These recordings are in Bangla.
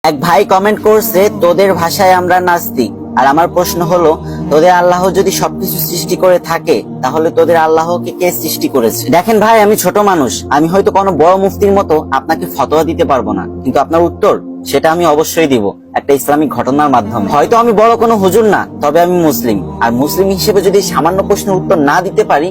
এক ভাই কমেন্ট করছে, তোদের ভাষায় আমরা নাস্তিক। আর আমার প্রশ্ন হলো, তোদের আল্লাহ যদি সবকিছু সৃষ্টি করে থাকে, তাহলে তোদের আল্লাহকে কে সৃষ্টি করেছে? দেখেন ভাই, আমি ছোট মানুষ, আমি হয়তো কোনো বড় মুফতির মতো আপনাকে ফতোয়া দিতে পারবো না, কিন্তু আপনার উত্তর সেটা আমি অবশ্যই দিব একটা ইসলামিক ঘটনার মাধ্যমে। হয়তো আমি বড় কোনো হুজুর না, তবে আমি মুসলিম, আর মুসলিম হিসেবে যদি সামান্য প্রশ্নের উত্তর না দিতে পারি,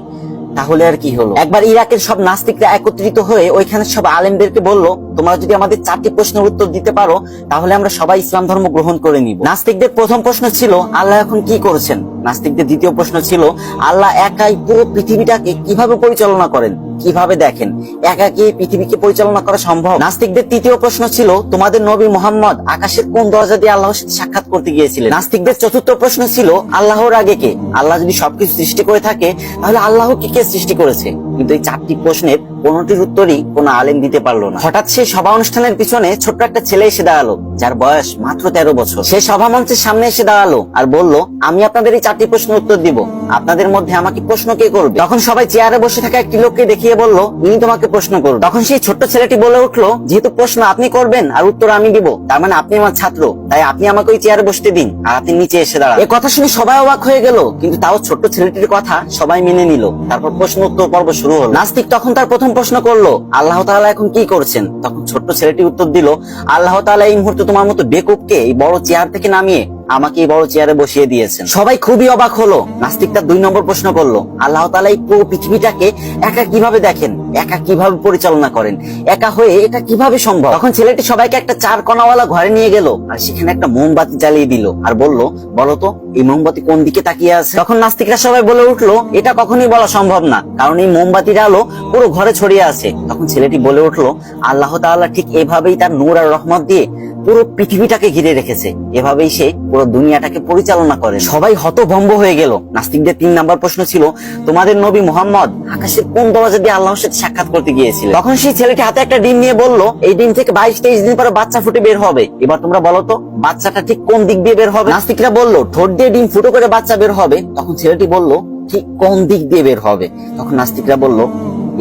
তাহলে আর কি হলো। একবার ইরাকের সব নাস্তিকরা একত্রিত হয়ে ওইখানে সব আলেমদেরকে বলল, তোমরা যদি আমাদের 4টি প্রশ্নের উত্তর দিতে পারো, তাহলে আমরা সবাই ইসলাম ধর্ম গ্রহণ করে নিব। নাস্তিকদের প্রথম প্রশ্ন ছিল, আল্লাহ এখন কি করছেন? নাস্তিকদের দ্বিতীয় প্রশ্ন ছিল, আল্লাহ একাই পুরো পৃথিবীটাকে কিভাবে পরিচালনা করেন, কিভাবে দেখেন? একা কি পৃথিবীকে পরিচালনা করা সম্ভব? নাস্তিকদের তৃতীয় প্রশ্ন ছিল, তোমাদের নবী মুহাম্মদ আকাশের কোন দরজা দিয়ে আল্লাহর সাথে সাক্ষাৎ করতে গিয়েছিলেন? নাস্তিকদের চতুর্থ প্রশ্ন ছিল, আল্লাহর আগে কে? আল্লাহ যদি সবকিছু সৃষ্টি করে থাকে, তাহলে আল্লাহকে কে সৃষ্টি করেছে? কিন্তু এই 4টি প্রশ্নের কোনটির উত্তরই কোনো আলেম দিতে পারলো না। হঠাৎ সেই সভা অনুষ্ঠানের পিছনে ছোট্ট একটা ছেলে এসে দাঁড়ালো, যার বয়স মাত্র 13 বছর। সে সভা মঞ্চের সামনে এসে দাঁড়ালো আর বলল, আমি আপনাদের এই 4টি প্রশ্নের উত্তর দিব, আপনাদের মধ্যে আমাকে প্রশ্ন কে করবে? তখন সবাই চেয়ারে বসে থাকা একটি লোককে দেখিয়ে বলল, ইনি তোমাকে প্রশ্ন করবে। তখন সেই ছোট্ট ছেলেটি বলে উঠলো, যেহেতু প্রশ্ন আপনি করবেন আর উত্তর আমি দিব, তার মানে আপনি আমার ছাত্র, তাই আপনি আমাকে ওই চেয়ারে বসতে দিন আর আপনি নিচে এসে দাঁড়ান। এই কথা শুনে সবাই অবাক হয়ে গেল, কিন্তু তাও ছোট্ট ছেলেটির কথা সবাই মেনে নিল। তারপর প্রশ্ন উত্তর পর্ব শুরু হলো। নাস্তিক তখন তার প্রথম প্রশ্ন করলো, আল্লাহ তাআলা এখন কি করছেন? তখন ছোট্ট ছেলেটি উত্তর দিল, আল্লাহ তাআলা এই মুহূর্তে তোমার মতো বেকুবকে এই বড় চেয়ার থেকে নামিয়ে আমাকে এই বড় চেয়ারে বসিয়ে দিয়েছেন। সবাই খুবই অবাক হলো। নাস্তিক তার 2 নম্বর প্রশ্ন করলো, আল্লাহ তাআলা এই পুরো পৃথিবীটাকে একা কিভাবে দেখেন, একা কিভাবে পরিচালনা করেন, একা হয়ে এটা কিভাবে সম্ভব? তখন ছেলেটি সবাইকে একটা 4 কোণাওয়ালা ঘরে নিয়ে গেল আর সেখানে একটা মোমবাতি জ্বালিয়ে দিল আর বলল, বলো তো এই মোমবাতি কোন দিকে তাকিয়ে আছে? তখন নাস্তিকরা সবাই বলে উঠলো, এটা কখনোই বলা সম্ভব না, কারণ এই মোমবাতির আলো পুরো ঘরে ছড়িয়ে আছে। তখন ছেলেটি বলে উঠলো, আল্লাহ তাআলা ঠিক এভাবেই তার নূর আর রহমত দিয়ে পুরো পৃথিবীটাকে ঘিরে রেখেছে, এভাবেই সে পুরো দুনিয়াটাকে পরিচালনা করে। সবাই হতভম্ব হয়ে গেল। নাস্তিকদের 3 নম্বর প্রশ্ন ছিল, তোমাদের নবী মুহাম্মদ আকাশের কোন দরজা দিয়ে আল্লাহর সাথে সাক্ষাৎ করতে গিয়েছিল? তখন সেই ছেলেটি হাতে একটা ডিম নিয়ে বলল, এই ডিম থেকে 22-23 দিন পরে বাচ্চা ফুটে বের হবে, এবার তোমরা বলো তো বাচ্চাটা ঠিক কোন দিক দিয়ে বের হবে? নাস্তিকরা বলল, ঠোঁট দিয়ে ডিম ফুটো করে বাচ্চা বের হবে। তখন ছেলেটি বলল, ঠিক কোন দিক দিয়ে বের হবে? তখন নাস্তিকরা বলল,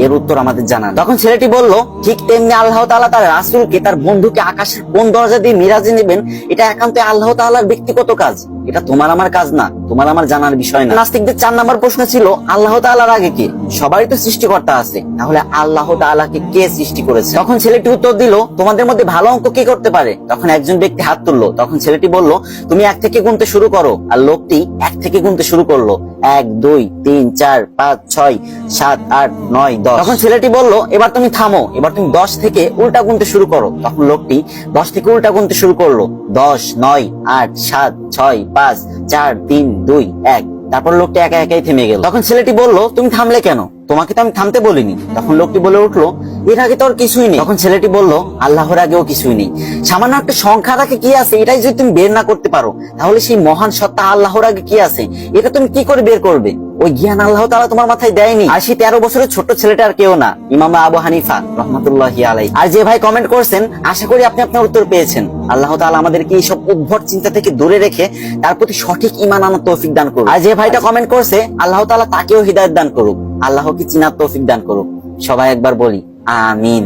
এর উত্তর আমাদের জানা নেই। তখন ছেলেটি বলল, ঠিক তেমনি আল্লাহ তাআলা তার রাসূলকে, তার বন্ধুকে আকাশের কোন দরজা দিয়ে মিরাজে নেবেন, এটা একান্ত আল্লাহ তাআলার ব্যক্তিগত কাজ, এটা তোমার আমার কাজ না, তোমার আমার জানার বিষয় না। নাস্তিকদের 4 নম্বর প্রশ্ন ছিল, আল্লাহ তাআলার আগে কে? সবারই তো সৃষ্টিকর্তা আছে, তাহলে আল্লাহ তাআলাকে কে সৃষ্টি করেছে? তখন ছেলেটি উত্তর দিল, তোমাদের মধ্যে ভালো অঙ্ক কে করতে পারে? তখন একজন ব্যক্তি হাত তুললো। তখন ছেলেটি বলল, তুমি 1 থেকে গুনতে শুরু করো। আর লোকটি 1 থেকে গুনতে শুরু করলো, 1 2 3 4 5 6 7 8 9 10। তখন ছেলেটি বলল, এবার তুমি থামো, এবার তুমি 10 থেকে উল্টা গুনতে শুরু করো। তখন লোকটি 10 থেকে উল্টা গুনতে শুরু করলো, 10 9 8 7 6 5 4 3 2 1। তারপর লোকটি একা একাই থেমে গেল। তখন ছেলেটি বলল, তুমি থামলে কেন? তোমাকে তো আমি থামতে বলিনি। তখন লোকটি বলে উঠলো, এর আগে তো আর কিছুই নেই। তখন ছেলেটি বলল, আল্লাহর আগেও কিছুই নেই। সামান্য একটা সংখ্যার আগে কি আছে, এটাই যদি তুমি বের না করতে পারো, তাহলে সেই মহান সত্তা আল্লাহর আগে কি আছে, এটা তুমি কি করে বের করবে? ওই জ্ঞান আল্লাহ তাআলা তোমার মাথায় দেয়নি। আর সেই 13 বছরের ছোট্ট ছেলেটা আর কেউ না, ইমাম আবু হানিফা রাহমাতুল্লাহি আলাইহি। আর যে ভাই কমেন্ট করছেন, আশা করি আপনি আপনার উত্তর পেয়েছেন। আল্লাহ তাআলা আমাদেরকে এইসব উদ্ভট চিন্তা থেকে দূরে রেখে তার প্রতি সঠিক ঈমান আনার তৌফিক দান করুন। আর যে ভাইটা কমেন্ট করছে, আল্লাহ তাআলা তাকেও হিদায়াত দান করুক, আল্লাহকে চিনার তৌফিক দান করুক। সবাই একবার বলি আমিন।